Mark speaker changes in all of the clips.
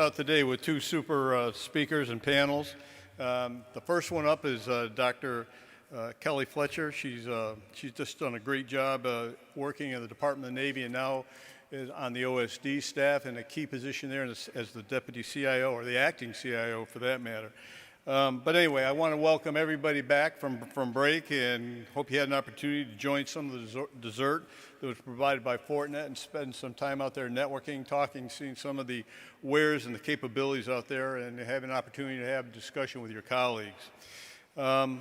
Speaker 1: Out today with two super speakers and panels. The first one up is Dr. Kelly Fletcher. She's just done a great job working in the Department of the Navy and now is on the OSD staff in a key position there as the Deputy CIO, or the acting CIO for that matter. But anyway, I want to welcome everybody back from break and hope you had an opportunity to join some of the dessert that was provided by Fortinet and spend some time out there networking, talking, seeing some of the wares and the capabilities out there, and have an opportunity to have a discussion with your colleagues. I'd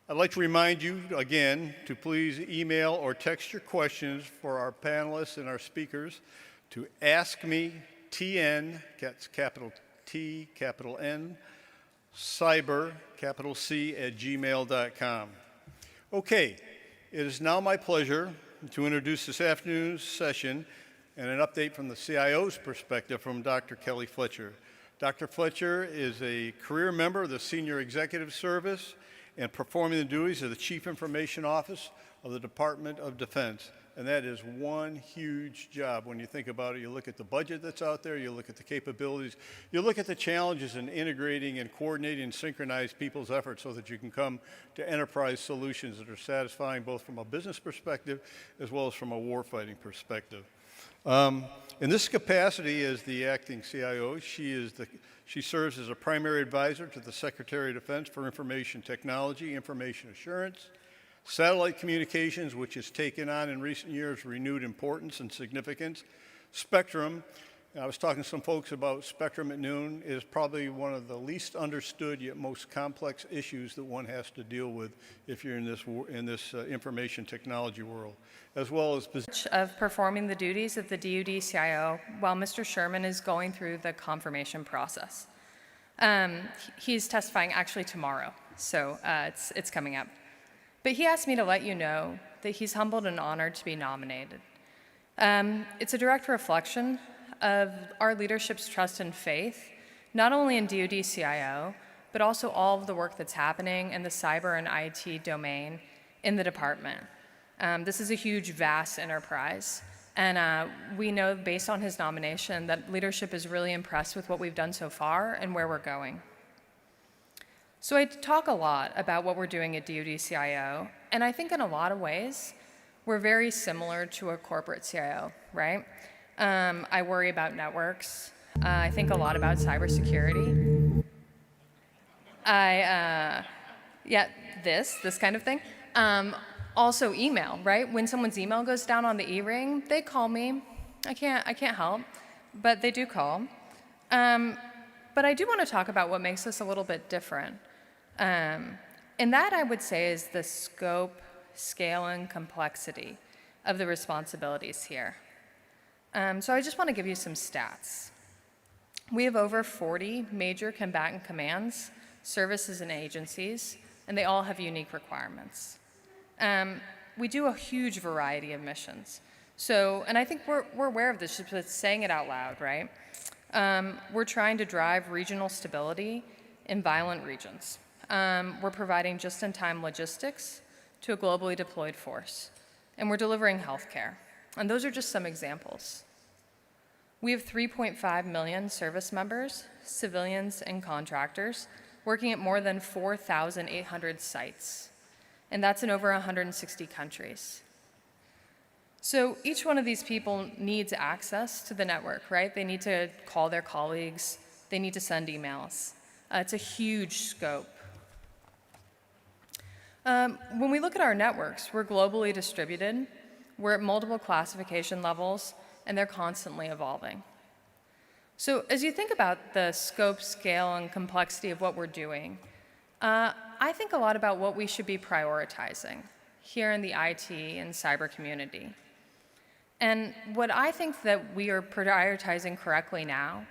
Speaker 1: like to remind you again to please email or text your questions for our panelists and our speakers to AskMeTN, that's capital T, capital N, cyber, capital C, @gmail.com. Okay, it is now my pleasure to introduce this afternoon's session and an update from the CIO's perspective from Dr. Kelly Fletcher. Dr. Fletcher is a career member of the Senior Executive Service and performing the duties of the Chief Information Office of the Department of Defense. And that is one huge job when you think about it. You look at the budget that's out there, you look at the capabilities, you look at the challenges in integrating and coordinating and synchronize people's efforts so that you can come to enterprise solutions that are satisfying both from a business perspective as well as from a warfighting perspective. In this capacity as the acting CIO, she serves as a primary advisor to the Secretary of Defense for Information Technology, Information Assurance, Satellite communications, which has taken on in recent years renewed importance and significance. Spectrum, I was talking to some folks about spectrum at noon, is probably one of the least understood yet most complex issues that one has to deal with if you're in this information technology world, as well as
Speaker 2: of performing the duties of the DoD CIO while Mr. Sherman is going through the confirmation process. He's testifying actually tomorrow, so it's coming up. But he asked me to let you know that he's humbled and honored to be nominated. It's a direct reflection of our leadership's trust and faith, not only in DoD CIO, but also all of the work that's happening in the cyber and IT domain in the department. This is a huge, vast enterprise, and we know based on his nomination that leadership is really impressed with what we've done so far and where we're going. So I talk a lot about what we're doing at DoD CIO, and I think in a lot of ways, we're very similar to a corporate CIO, right? I worry about networks. I think a lot about cybersecurity. This kind of thing. Also email, right? When someone's email goes down on the e-ring, they call me. I can't help, but they do call. But I do want to talk about what makes us a little bit different. And that, I would say, is the scope, scale, and complexity of the responsibilities here. So I just want to give you some stats. We have over 40 major combatant commands, services, and agencies, and they all have unique requirements. We do a huge variety of missions. So, and I think we're aware of this, just saying it out loud, right? We're trying to drive regional stability in violent regions. We're providing just-in-time logistics to a globally deployed force. And we're delivering healthcare. And those are just some examples. We have 3.5 million service members, civilians, and contractors working at more than 4,800 sites. And that's in over 160 countries. So each one of these people needs access to the network, right? They need to call their colleagues. They need to send emails. It's a huge scope. When we look at our networks, we're globally distributed. We're at multiple classification levels, and they're constantly evolving. So as you think about the scope, scale, and complexity of what we're doing, I think a lot about what we should be prioritizing here in the IT and cyber community. And what I think that we are prioritizing correctly now,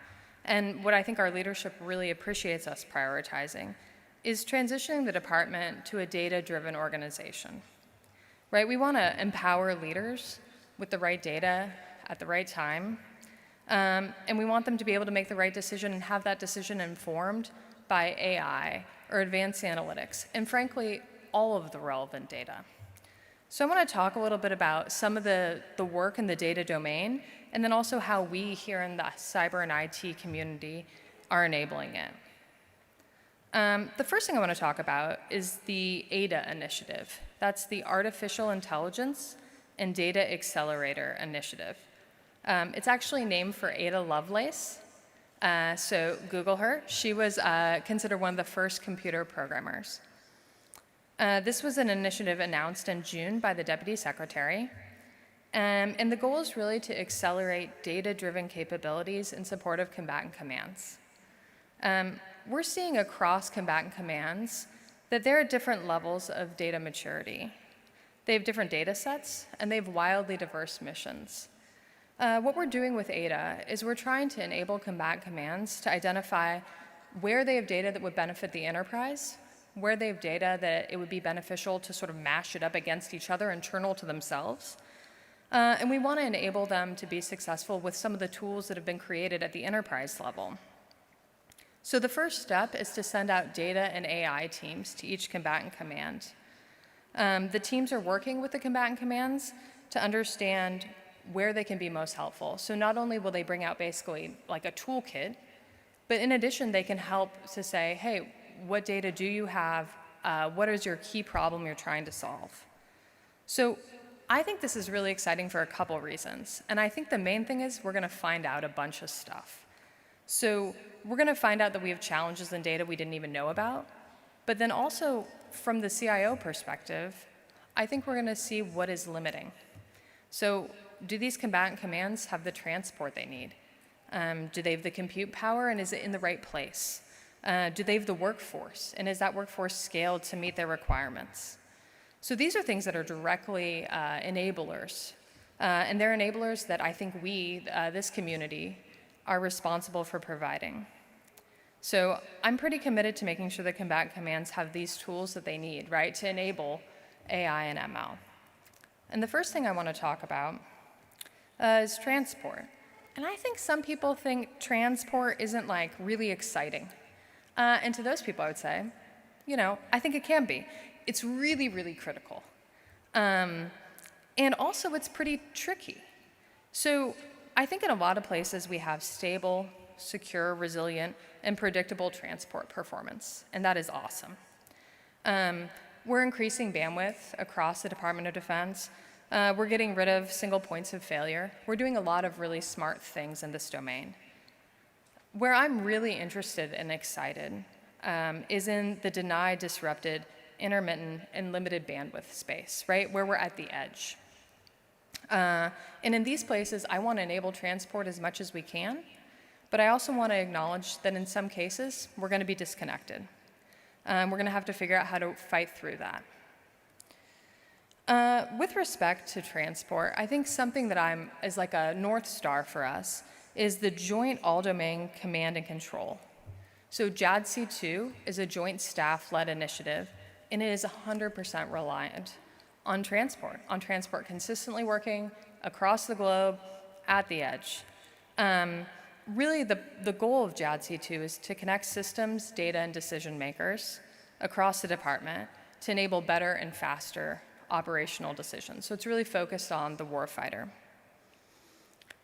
Speaker 2: and what I think our leadership really appreciates us prioritizing, is transitioning the department to a data-driven organization. Right? We want to empower leaders with the right data at the right time, and we want them to be able to make the right decision and have that decision informed by AI or advanced analytics, and frankly, all of the relevant data. So I want to talk a little bit about some of the work in the data domain and then also how we here in the cyber and IT community are enabling it. The first thing I want to talk about is the ADA initiative. That's the Artificial Intelligence and Data Accelerator Initiative. It's actually named for Ada Lovelace. So Google her. She was considered one of the first computer programmers. This was an initiative announced in June by the Deputy Secretary. And the goal is really to accelerate data-driven capabilities in support of combatant commands. We're seeing across combatant commands that there are different levels of data maturity. They have different data sets, and they have wildly diverse missions. What we're doing with ADA is we're trying to enable combatant commands to identify where they have data that would benefit the enterprise, where they have data that it would be beneficial to sort of mash it up against each other, internal to themselves. And we want to enable them to be successful with some of the tools that have been created at the enterprise level. So the first step is to send out data and AI teams to each combatant command. The teams are working with the combatant commands to understand where they can be most helpful. So not only will they bring out basically like a toolkit, but in addition, they can help to say, hey, what data do you have? What is your key problem you're trying to solve? So I think this is really exciting for a couple reasons. And I think the main thing is we're going to find out a bunch of stuff. So we're going to find out that we have challenges in data we didn't even know about. But then also, from the CIO perspective, I think we're going to see what is limiting. So do these combatant commands have the transport they need? Do they have the compute power, and is it in the right place? Do they have the workforce, and is that workforce scaled to meet their requirements? So these are things that are directly enablers, and they're enablers that I think we, this community, are responsible for providing. So I'm pretty committed to making sure that combatant commands have these tools that they need, right, to enable AI and ML. And the first thing I want to talk about is transport. And I think some people think transport isn't like really exciting. And to those people, I would say, you know, I think it can be. It's really, really critical. And also, it's pretty tricky. So I think in a lot of places we have stable, secure, resilient, and predictable transport performance, and that is awesome. We're increasing bandwidth across the Department of Defense. We're getting rid of single points of failure. We're doing a lot of really smart things in this domain. Where I'm really interested and excited is in the denied, disrupted, intermittent, and limited bandwidth space, right, where we're at the edge. And in these places, I want to enable transport as much as we can, but I also want to acknowledge that in some cases, we're going to be disconnected. We're going to have to figure out how to fight through that. With respect to transport, I think something that is like a North Star for us is the Joint All-Domain Command and Control. So JADC2 is a joint staff-led initiative, and it is 100% reliant on transport consistently working across the globe at the edge. Really, the goal of JADC2 is to connect systems, data, and decision makers across the department to enable better and faster operational decisions. So it's really focused on the warfighter.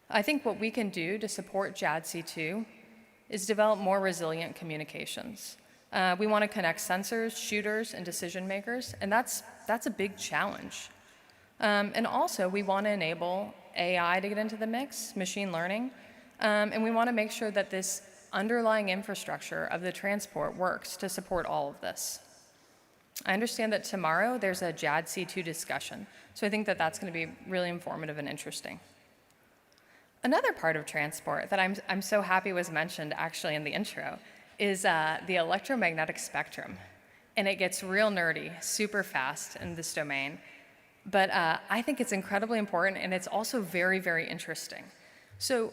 Speaker 2: I think what we can do to support JADC2 is develop more resilient communications. We want to connect sensors, shooters, and decision makers, and that's a big challenge. And also, we want to enable AI to get into the mix, machine learning, and we want to make sure that this underlying infrastructure of the transport works to support all of this. I understand that tomorrow there's a JADC2 discussion, so I think that that's going to be really informative and interesting. Another part of transport that I'm so happy was mentioned actually in the intro is the electromagnetic spectrum. And it gets real nerdy super fast in this domain. But I think it's incredibly important, and it's also very, very interesting. So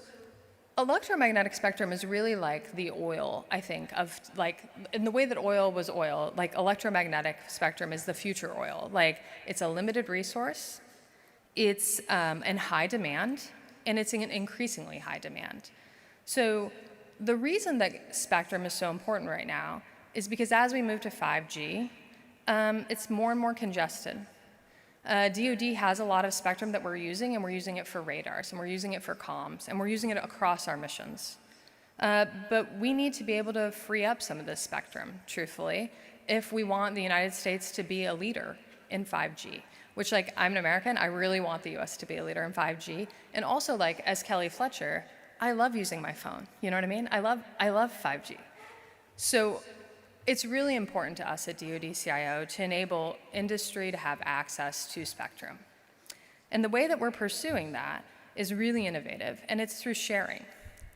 Speaker 2: electromagnetic spectrum is really like the oil, I think, of like, in the way that oil was oil, like electromagnetic spectrum is the future oil. Like, it's a limited resource, it's in high demand, and it's in increasingly high demand. So the reason that spectrum is so important right now is because as we move to 5G, it's more and more congested. DoD has a lot of spectrum that we're using, and we're using it for radars, and we're using it for comms, and we're using it across our missions. But we need to be able to free up some of this spectrum, truthfully, if we want the United States to be a leader in 5G, which, like, I'm an American, I really want the US to be a leader in 5G. And also, like, as Kelly Fletcher, I love using my phone. You know what I mean? I love 5G. So it's really important to us at DoD CIO to enable industry to have access to spectrum. And the way that we're pursuing that is really innovative, and it's through sharing.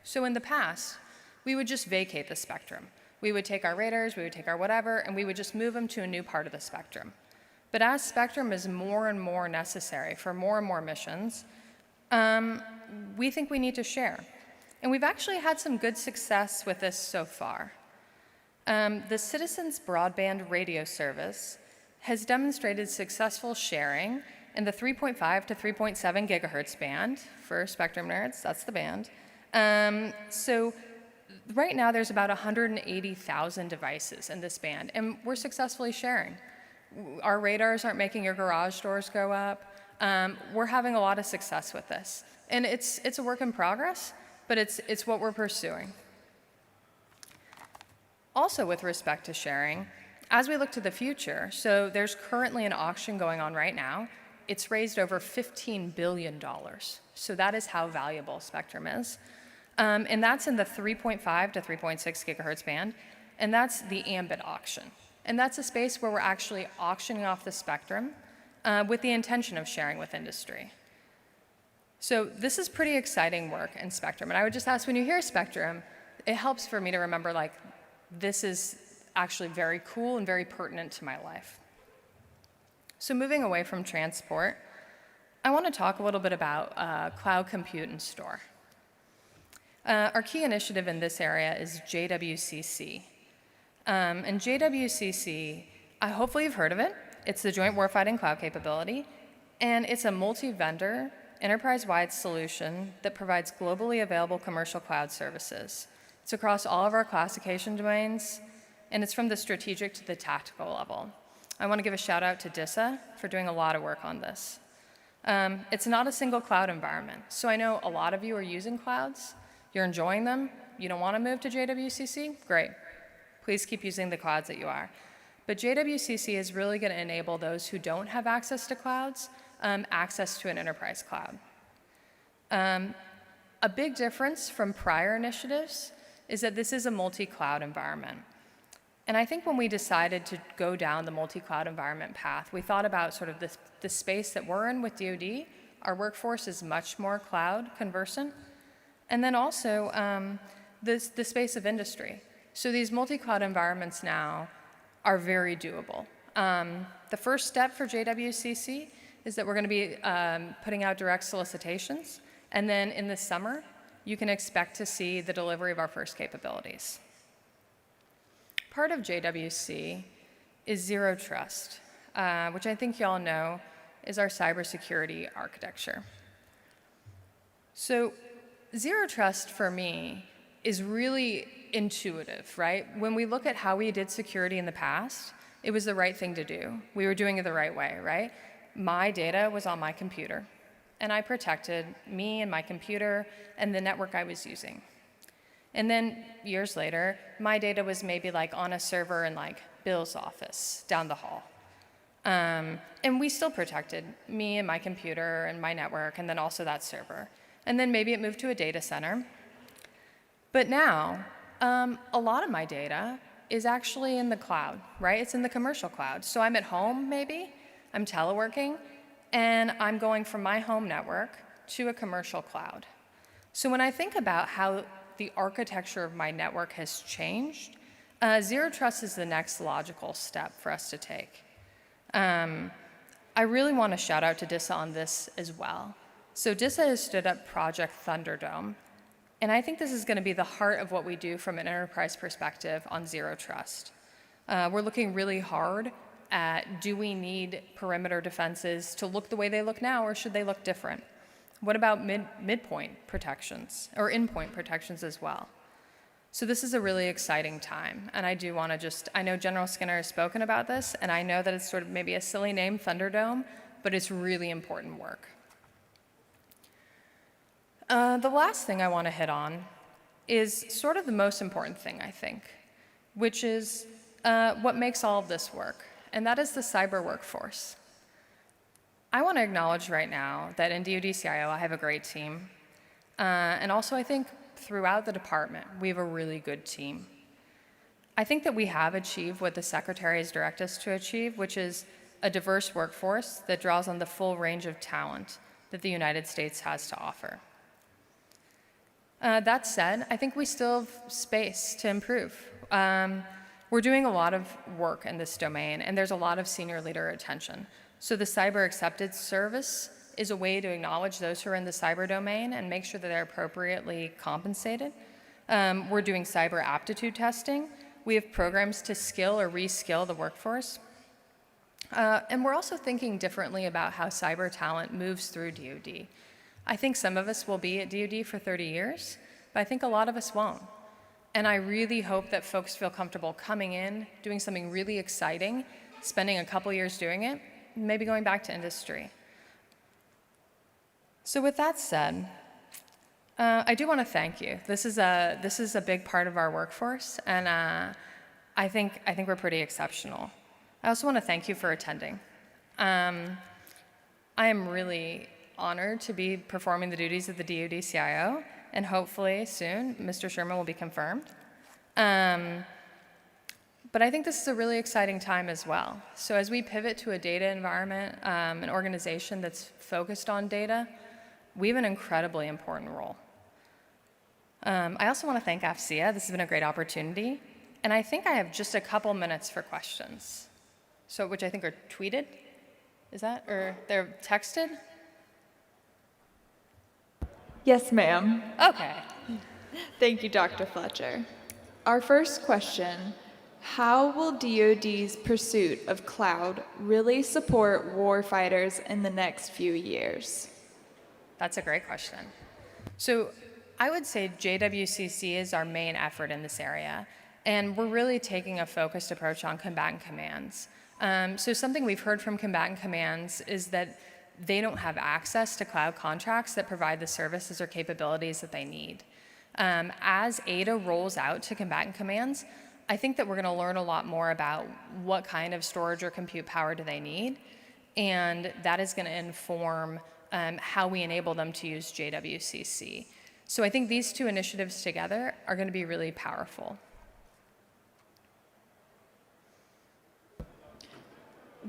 Speaker 2: So in the past, we would just vacate the spectrum. We would take our radars, we would take our whatever, and we would just move them to a new part of the spectrum. But as spectrum is more and more necessary for more and more missions, we think we need to share. And we've actually had some good success with this so far. The Citizens Broadband Radio Service has demonstrated successful sharing in the 3.5 to 3.7 gigahertz band. For spectrum nerds, that's the band. So right now there's about 180,000 devices in this band, and we're successfully sharing. Our radars aren't making your garage doors go up. We're having a lot of success with this. And it's a work in progress, but it's what we're pursuing. Also, with respect to sharing, as we look to the future, so there's currently an auction going on right now. It's raised over $15 billion. So that is how valuable spectrum is. And that's in the 3.5 to 3.6 gigahertz band, and that's the ambit auction. And that's a space where we're actually auctioning off the spectrum with the intention of sharing with industry. So this is pretty exciting work in spectrum. And I would just ask, when you hear spectrum, it helps for me to remember, like, this is actually very cool and very pertinent to my life. So moving away from transport, I want to talk a little bit about cloud compute and store. Our key initiative in this area is JWCC. And JWCC, hopefully you've heard of it. It's the Joint Warfighting Cloud Capability, and it's a multi-vendor, enterprise-wide solution that provides globally available commercial cloud services. It's across all of our classification domains, and it's from the strategic to the tactical level. I want to give a shout out to DISA for doing a lot of work on this. It's not a single cloud environment. So I know a lot of you are using clouds. You're enjoying them. You don't want to move to JWCC? Great. Please keep using the clouds that you are. But JWCC is really going to enable those who don't have access to clouds, access to an enterprise cloud. A big difference from prior initiatives is that this is a multi-cloud environment. And I think when we decided to go down the multi-cloud environment path, we thought about sort of the space that we're in with DoD. Our workforce is much more cloud conversant. And then also the space of industry. So these multi-cloud environments now are very doable. The first step for JWCC is that we're going to be putting out direct solicitations. And then in the summer, you can expect to see the delivery of our first capabilities. Part of JWC is Zero Trust, which I think you all know is our cybersecurity architecture. So Zero Trust for me is really intuitive, right? When we look at how we did security in the past, it was the right thing to do. We were doing it the right way, right? My data was on my computer, and I protected me and my computer and the network I was using. And then years later, my data was maybe like on a server in like Bill's office down the hall. And we still protected me and my computer and my network, and then also that server. And then maybe it moved to a data center. But now, a lot of my data is actually in the cloud, right? It's in the commercial cloud. So I'm at home, maybe, I'm teleworking, and I'm going from my home network to a commercial cloud. So when I think about how the architecture of my network has changed, Zero Trust is the next logical step for us to take. I really want to shout out to DISA on this as well. So DISA has stood up Project Thunderdome, and I think this is going to be the heart of what we do from an enterprise perspective on Zero Trust. We're looking really hard at, do we need perimeter defenses to look the way they look now, or should they look different? What about midpoint protections, or endpoint protections as well? So this is a really exciting time, and I do want to I know General Skinner has spoken about this, and I know that it's sort of maybe a silly name, Thunderdome, but it's really important work. The last thing I want to hit on is sort of the most important thing, I think, which is what makes all of this work, and that is the cyber workforce. I want to acknowledge right now that in DoD CIO, I have a great team. And also, I think throughout the department, we have a really good team. I think that we have achieved what the Secretary has directed us to achieve, which is a diverse workforce that draws on the full range of talent that the United States has to offer. That said, I think we still have space to improve. We're doing a lot of work in this domain, and there's a lot of senior leader attention. So the Cyber Acceptance Service is a way to acknowledge those who are in the cyber domain and make sure that they're appropriately compensated. We're doing cyber aptitude testing. We have programs to skill or reskill the workforce. And we're also thinking differently about how cyber talent moves through DoD. I think some of us will be at DoD for 30 years, but I think a lot of us won't. And I really hope that folks feel comfortable coming in, doing something really exciting, spending a couple years doing it, maybe going back to industry. So with that said, I do want to thank you. This is a big part of our workforce, and I think we're pretty exceptional. I also want to thank you for attending. I am really honored to be performing the duties of the DoD CIO, and hopefully soon Mr. Sherman will be confirmed. But I think this is a really exciting time as well. So as we pivot to a data environment, an organization that's focused on data, we have an incredibly important role. I also want to thank AFCEA. This has been a great opportunity. And I think I have just a couple minutes for questions, so which I think are tweeted. Is that? Or they're texted?
Speaker 3: Yes, ma'am.
Speaker 2: Okay.
Speaker 3: Thank you, Dr. Fletcher. Our first question, how will DoD's pursuit of cloud really support warfighters in the next few years?
Speaker 2: That's a great question. So I would say JWCC is our main effort in this area, and we're really taking a focused approach on combatant commands. So something we've heard from combatant commands is that they don't have access to cloud contracts that provide the services or capabilities that they need. As ADA rolls out to combatant commands, I think that we're going to learn a lot more about what kind of storage or compute power do they need, and that is going to inform how we enable them to use JWCC. So I think these two initiatives together are going to be really powerful.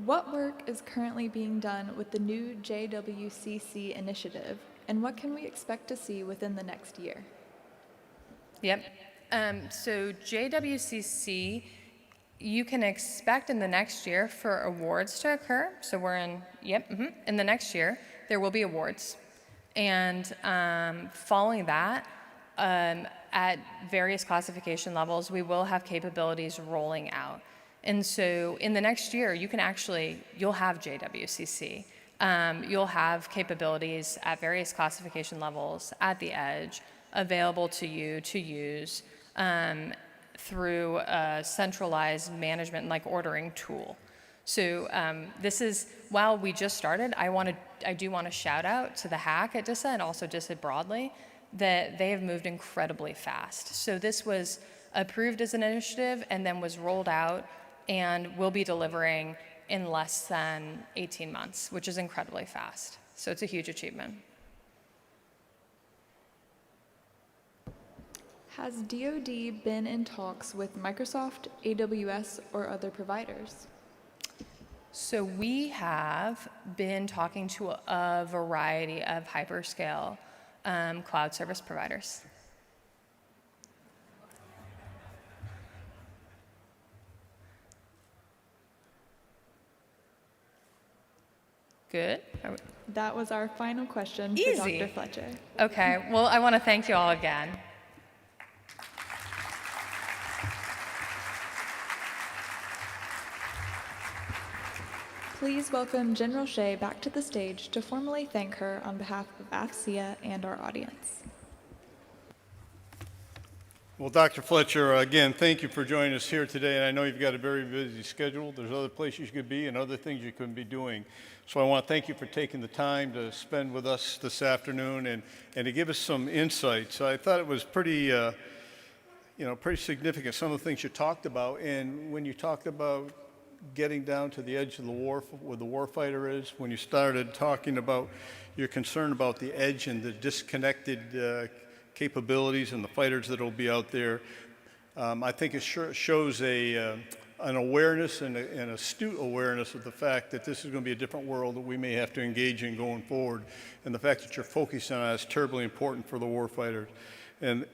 Speaker 3: What work is currently being done with the new JWCC initiative, and what can we expect to see within the next year?
Speaker 2: Yep. So JWCC, you can expect in the next year for awards to occur. So we're in, in the next year, there will be awards. And following that, at various classification levels, we will have capabilities rolling out. And so in the next year, you'll have JWCC. You'll have capabilities at various classification levels at the edge available to you to use through a centralized management like ordering tool. So this is, while we just started, I do want to shout out to the hack at DISA and also DISA broadly that they have moved incredibly fast. So this was approved as an initiative and then was rolled out and will be delivering in less than 18 months, which is incredibly fast. So it's a huge achievement.
Speaker 3: Has DoD been in talks with Microsoft, AWS, or other providers?
Speaker 2: So we have been talking to a variety of hyperscale cloud service providers. Good.
Speaker 3: That was our final question
Speaker 2: Easy.
Speaker 3: for Dr. Fletcher.
Speaker 2: Okay, well, I want to thank you all again.
Speaker 3: Please welcome General Shea back to the stage to formally thank her on behalf of AFCEA and our audience.
Speaker 1: Well, Dr. Fletcher, again, thank you for joining us here today. And I know you've got a very busy schedule. There's other places you could be and other things you couldn't be doing. So I want to thank you for taking the time to spend with us this afternoon and to give us some insights. I thought it was pretty significant, some of the things you talked about. And when you talked about getting down to the edge of the war, where the warfighter is, when you started talking about your concern about the edge and the disconnected capabilities and the fighters that will be out there, I think it shows an awareness and an astute awareness of the fact that this is going to be a different world that we may have to engage in going forward. And the fact that you're focusing on it is terribly important for the warfighters. And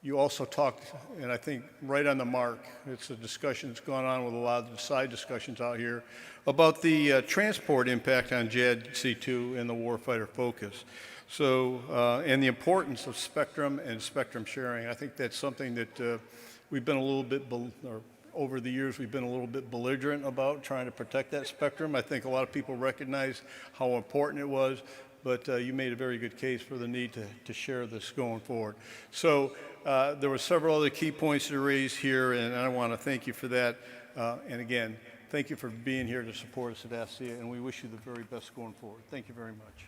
Speaker 1: you also talked, and I think right on the mark, it's a discussion that's gone on with a lot of the side discussions out here about the transport impact on JADC2 and the warfighter focus. So, and the importance of spectrum and spectrum sharing. I think that's something that we've been a little bit, over the years, we've been a little bit belligerent about trying to protect that spectrum. I think a lot of people recognize how important it was, but you made a very good case for the need to share this going forward. So there were several other key points to raise here, and I want to thank you for that. And again, thank you for being here to support us at ASCIA, and we wish you the very best going forward. Thank you very much.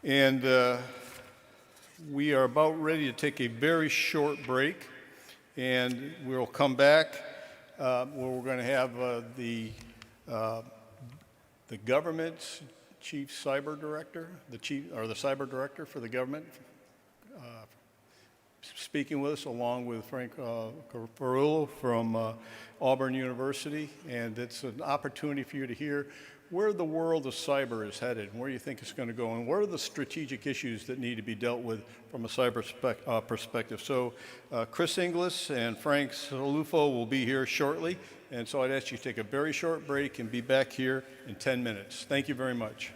Speaker 1: And we are about ready to take a very short break, and we'll come back where we're going to have the government's chief cyber director, the cyber director for the government, speaking with us, along with Frank Carullo from Auburn University. And it's an opportunity for you to hear where the world of cyber is headed and where you think it's going to go, and what are the strategic issues that need to be dealt with from a cyber perspective. So Chris Inglis and Frank Salufo will be here shortly, and so I'd ask you to take a very short break and be back here in 10 minutes. Thank you very much.